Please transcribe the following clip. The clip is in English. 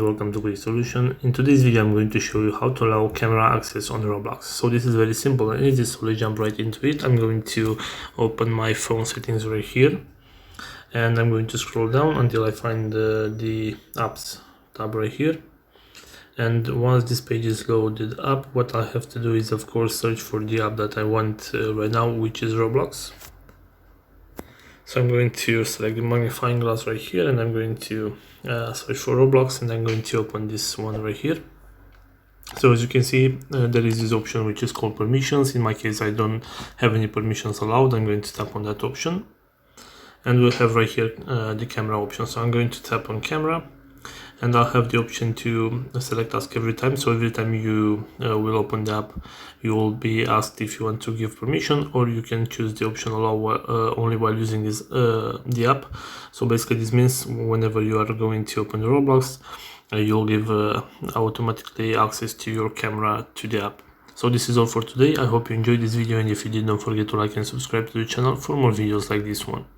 Welcome to Quick Solution. In today's video I'm going to show you how to allow camera access on Roblox. So this is very simple and easy, so let's jump right into it. I'm going to open my phone settings right here and I'm going to scroll down until I find the apps tab right here. And once this page is loaded up, what I have to do is of course search for the app that I want right now, which is Roblox. So I'm going to select the magnifying glass right here and I'm going to search for Roblox, and I'm going to open this one right here. So as you can see, there is this option which is called permissions. In my case, I don't have any permissions allowed. I'm going to tap on that option and we'll have right here the camera option. So I'm going to tap on camera and I'll have the option to select ask every time. So every time you will open the app, you will be asked if you want to give permission, or you can choose the option allow only while using this the app. So basically this means whenever you are going to open the Roblox, you'll give automatically access to your camera to the app. So this is all for today. I hope you enjoyed this video, and if you did, don't forget to like and subscribe to the channel for more videos like this one.